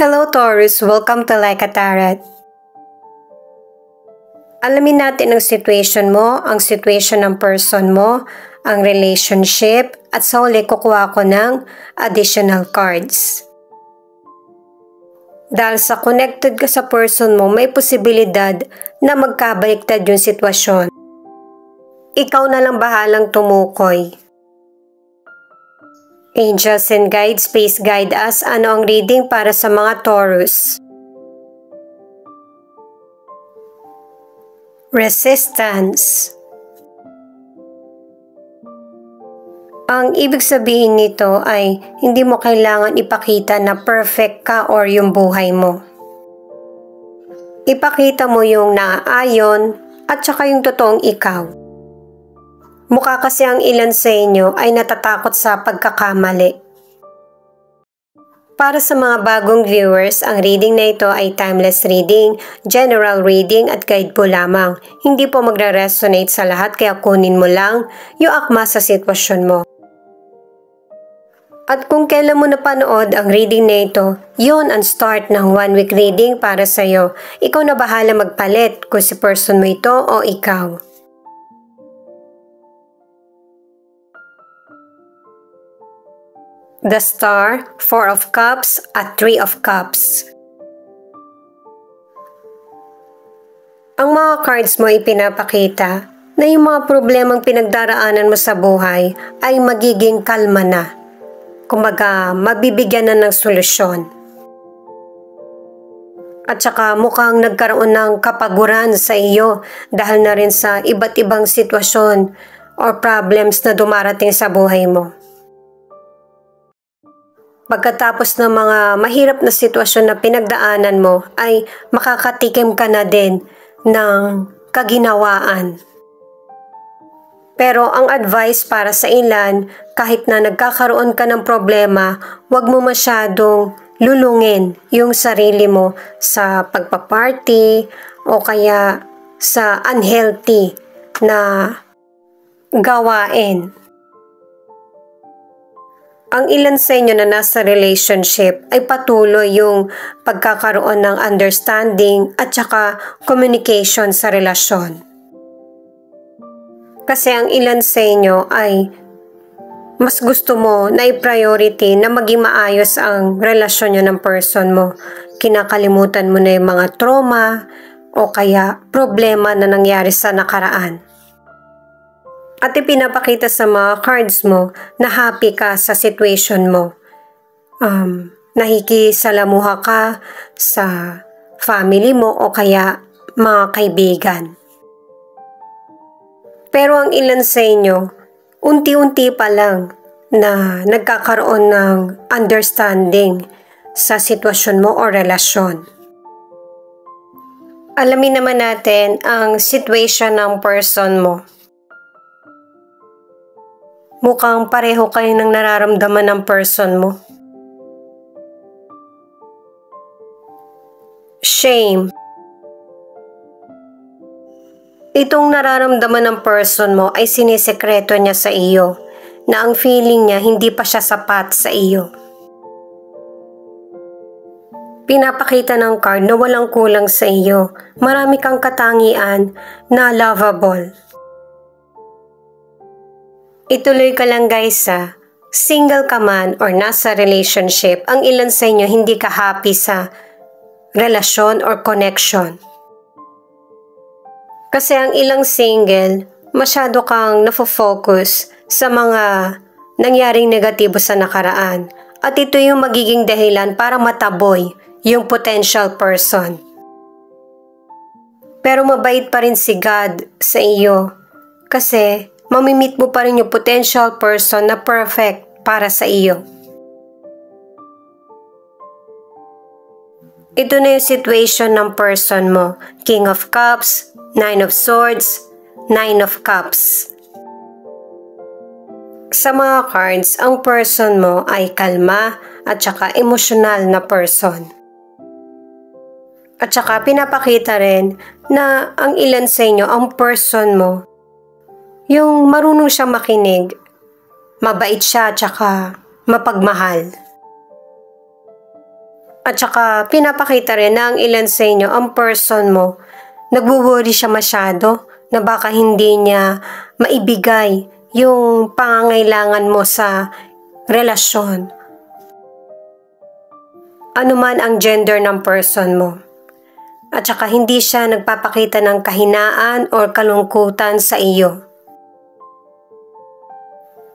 Hello Taurus, welcome to Like a Tarot. Alamin natin ang situation mo, ang situation ng person mo, ang relationship, at sa huli kukuha ko ng additional cards. Dahil sa connected ka sa person mo, may posibilidad na magkabaliktad yung sitwasyon. Ikaw na lang bahalang tumukoy. Angels and guides, please guide us. Ano ang reading para sa mga Taurus? Resistance. Ang ibig sabihin nito ay hindi mo kailangan ipakita na perfect ka or yung buhay mo. Ipakita mo yung naaayon at saka yung totoong ikaw. Mukha kasi ang ilan sa inyo ay natatakot sa pagkakamali. Para sa mga bagong viewers, ang reading na ito ay timeless reading, general reading at guide po lamang. Hindi po magre-resonate sa lahat kaya kunin mo lang yung akma sa sitwasyon mo. At kung kailan mo napanood ang reading na ito, yun ang start ng 1 week reading para sa'yo. Ikaw na bahala magpalit kung si person mo ito o ikaw. The Star, 4 of Cups at 3 of Cups. Ang mga cards mo ipinapakita na yung mga problemang pinagdaraanan mo sa buhay ay magiging kalma na. Kumbaga, mabibigyan na ng solusyon. At saka mukhang nagkaroon ng kapaguran sa iyo dahil na rin sa iba't ibang sitwasyon or problems na dumarating sa buhay mo. Pagkatapos ng mga mahirap na sitwasyon na pinagdaanan mo ay makakatikim ka na din ng kaginawaan. Pero ang advice para sa ilan, kahit na nagkakaroon ka ng problema, huwag mo masyadong lulungin yung sarili mo sa pagpaparty o kaya sa unhealthy na gawain. Ang ilan sa inyo na nasa relationship ay patuloy yung pagkakaroon ng understanding at saka communication sa relasyon. Kasi ang ilan sa inyo ay mas gusto mo na i-priority na maging maayos ang relasyon nyo ng person mo. Kinakalimutan mo na yung mga trauma o kaya problema na nangyari sa nakaraan. At ipinapakita sa mga cards mo na happy ka sa situation mo. Nakikisalamuha ka sa family mo o kaya mga kaibigan. Pero ang ilan sa inyo, unti-unti pa lang na nagkakaroon ng understanding sa sitwasyon mo o relasyon. Alamin naman natin ang situation ng person mo. Mukhang pareho kayo ng nararamdaman ng person mo. Shame. Itong nararamdaman ng person mo ay sinisekreto niya sa iyo na ang feeling niya hindi pa siya sapat sa iyo. Pinapakita ng card na walang kulang sa iyo. Marami kang katangian na lovable. Ituloy ka lang guys ha. Single ka man or nasa relationship, ang ilan sa inyo hindi ka happy sa relasyon or connection. Kasi ang ilang single, masyado kang nafo-focus sa mga nangyaring negatibo sa nakaraan. At ito yung magiging dahilan para mataboy yung potential person. Pero mabait pa rin si God sa iyo kasi mamimit mo pa rin yung potential person na perfect para sa iyo. Ito na yung situation ng person mo. King of Cups, 9 of Swords, 9 of Cups. Sa mga cards, ang person mo ay kalma at saka emosyonal na person. At saka pinapakita rin na ang ilan sa inyo, ang person mo, yung marunong siya makinig, mabait siya at saka mapagmahal. At saka pinapakita rin na ang ilan sa inyo, ang person mo, nagwo-worry siya masyado na baka hindi niya maibigay yung pangangailangan mo sa relasyon. Ano man ang gender ng person mo. At saka hindi siya nagpapakita ng kahinaan or kalungkutan sa iyo.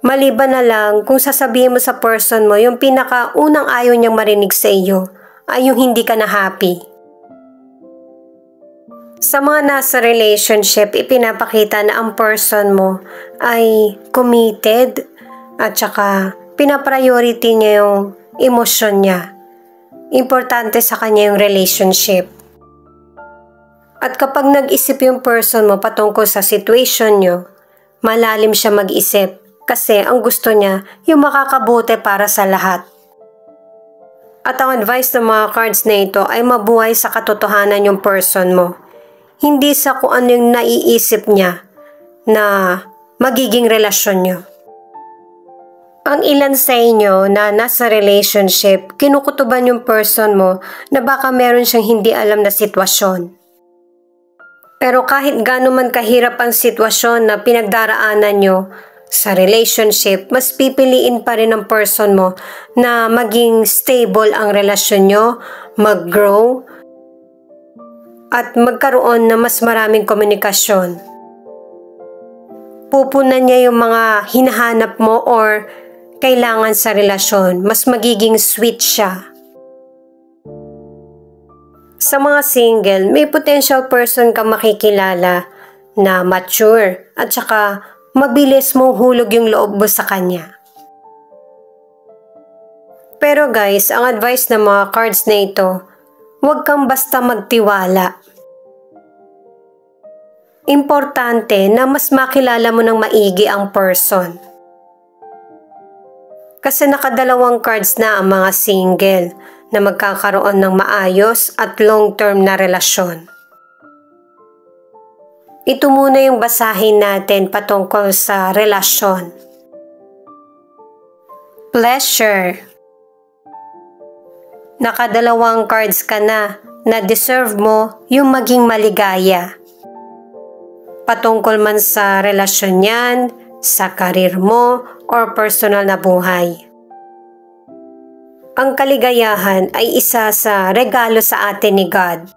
Maliban na lang kung sasabihin mo sa person mo yung pinakaunang ayaw niyang marinig sa iyo ay yung hindi ka na happy. Sa mga nasa relationship, ipinapakita na ang person mo ay committed at saka pinapriority niya yung emosyon niya. Importante sa kanya yung relationship. At kapag nag-isip yung person mo patungkol sa situation nyo, malalim siya mag-isip kasi ang gusto niya yung makakabuti para sa lahat. At ang advice ng mga cards na ito ay mabuhay sa katotohanan yung person mo. Hindi sa kung ano yung naiisip niya na magiging relasyon nyo. Ang ilan sa inyo na nasa relationship, kinukutuban yung person mo na baka meron siyang hindi alam na sitwasyon. Pero kahit gaano man kahirap ang sitwasyon na pinagdaraanan nyo sa relationship, mas pipiliin pa rin ng person mo na maging stable ang relasyon nyo, mag-grow, at magkaroon na mas maraming komunikasyon. Pupunan niya yung mga hinahanap mo or kailangan sa relasyon, mas magiging sweet siya. Sa mga single, may potential person kang makikilala na mature at saka mabilis mong hulog yung loob mo sa kanya. Pero guys, ang advice ng mga cards na ito, huwag kang basta magtiwala. Importante na mas makilala mo ng maigi ang person. Kasi nakadalawang cards na ang mga single na magkakaroon ng maayos at long-term na relasyon. Ito muna yung basahin natin patungkol sa relasyon. Pleasure. Nakadalawang cards ka na deserve mo yung maging maligaya. Patungkol man sa relasyon yan, sa karir mo, or personal na buhay. Ang kaligayahan ay isa sa regalo sa atin ni God.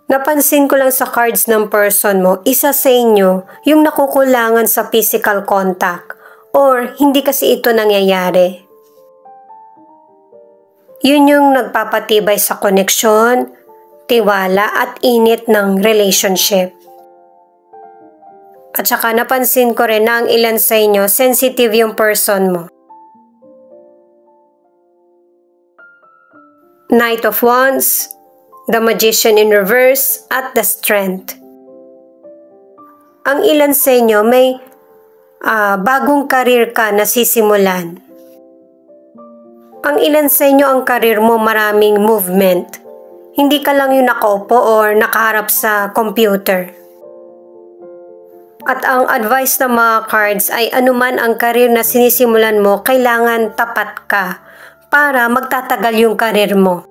Napansin ko lang sa cards ng person mo, isa sa inyo yung nakukulangan sa physical contact or hindi kasi ito nangyayari. Yun yung nagpapatibay sa koneksyon, tiwala at init ng relationship. At saka napansin ko rin na ang ilan sa inyo, sensitive yung person mo. Knight of Wands, the Magician in reverse, at the Strength. Ang ilan sa inyo may bagong karir ka na sisimulan. Ang ilan sa inyo ang karir mo maraming movement. Hindi ka lang yung nakaupo or nakaharap sa computer. At ang advice ng mga cards ay anuman ang karir na sinisimulan mo, kailangan tapat ka para magtatagal yung karir mo.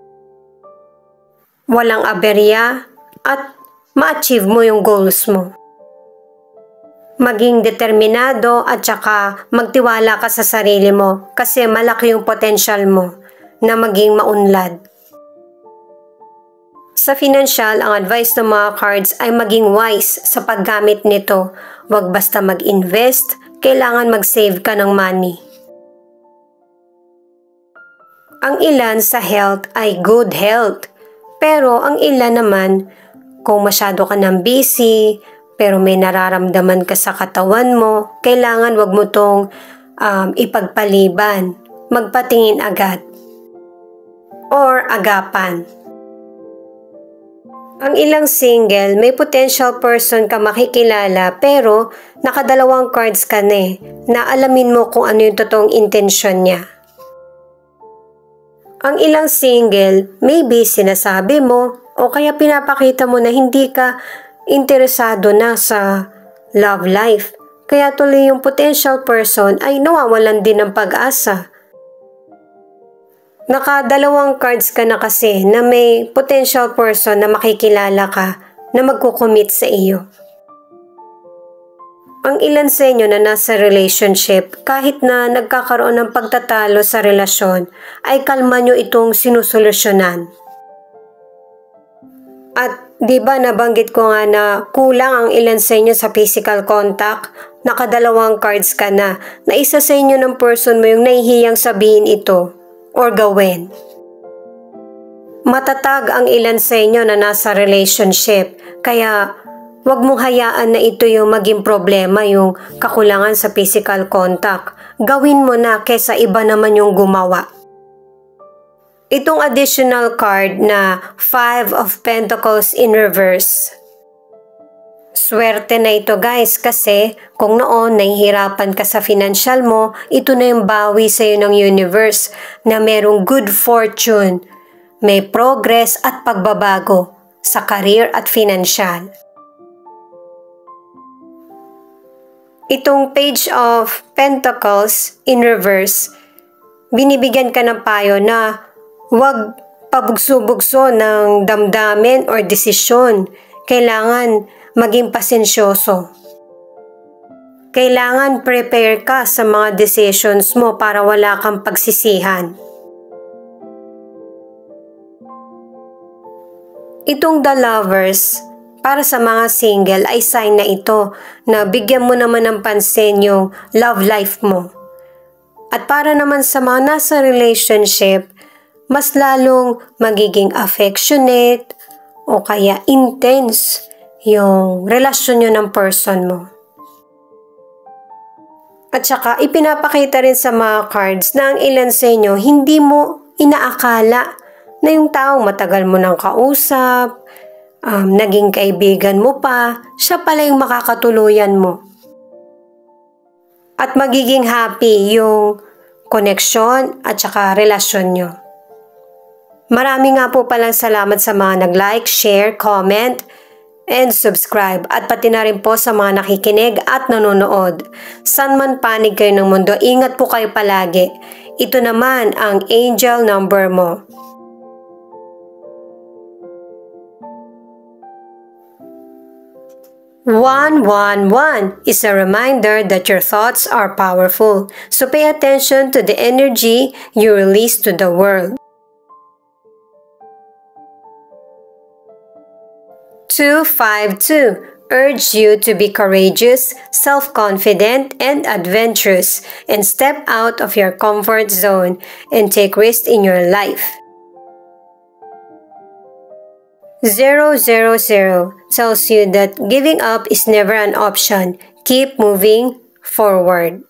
Walang aberya at ma-achieve mo yung goals mo. Maging determinado at saka magtiwala ka sa sarili mo kasi malaki yung potential mo na maging maunlad. Sa financial, ang advice ng mga cards ay maging wise sa paggamit nito. Huwag basta mag-invest, kailangan mag-save ka ng money. Ang ilan sa health ay good health. Pero ang ilan naman, kung masyado ka nang busy, pero may nararamdaman ka sa katawan mo, kailangan wag mo tong ipagpaliban. Magpatingin agad. Or agapan. Ang ilang single, may potential person ka makikilala pero nakadalawang cards ka na alamin mo kung ano yung totoong intensyon niya. Ang ilang single, maybe sinasabi mo o kaya pinapakita mo na hindi ka interesado na sa love life. Kaya tuloy yung potential person ay nawawalan din ng pag-asa. Nakadalawang cards ka na kasi na may potential person na makikilala ka na magkukumit sa iyo. Ang ilan sa inyo na nasa relationship, kahit na nagkakaroon ng pagtatalo sa relasyon, ay kalma nyo itong sinusolusyonan. At di ba nabanggit ko nga na kulang ang ilan sa inyo sa physical contact? Nakadalawang cards ka na isa sa inyo ng person mo yung nahihiyang sabihin ito or gawin. Matatag ang ilan sa inyo na nasa relationship, kaya huwag mong hayaan na ito yung maging problema, yung kakulangan sa physical contact. Gawin mo na kesa iba naman yung gumawa. Itong additional card na 5 of Pentacles in reverse. Swerte na ito guys, kasi kung noon nahihirapan ka sa financial mo, ito na yung bawi sa iyo ng universe na merong good fortune, may progress at pagbabago sa career at financial. Itong Page of Pentacles in reverse, binibigyan ka ng payo na huwag pabugso-bugso ng damdamin or desisyon. Kailangan maging pasensyoso. Kailangan prepare ka sa mga decisions mo para wala kang pagsisihan. Itong The Lovers, para sa mga single ay sign na ito na bigyan mo naman ng pansin yung love life mo. At para naman sa mga nasa relationship, mas lalong magiging affectionate o kaya intense yung relasyon nyo ng person mo. At saka ipinapakita rin sa mga cards na ang ilan sa inyo hindi mo inaakala na yung taong matagal mo nang kausap, naging kaibigan mo pa, siya pala yung makakatuluyan mo. At magiging happy yung koneksyon at saka relasyon nyo. Marami nga po palang salamat sa mga nag-like, share, comment, and subscribe. At pati na rin po sa mga nakikinig at nanonood. San man panig kayo ng mundo, ingat po kayo palagi. Ito naman ang angel number mo. 111 is a reminder that your thoughts are powerful, so pay attention to the energy you release to the world. 252 urge you to be courageous, self-confident, and adventurous, and step out of your comfort zone and take risks in your life. 000 tells you that giving up is never an option. Keep moving forward.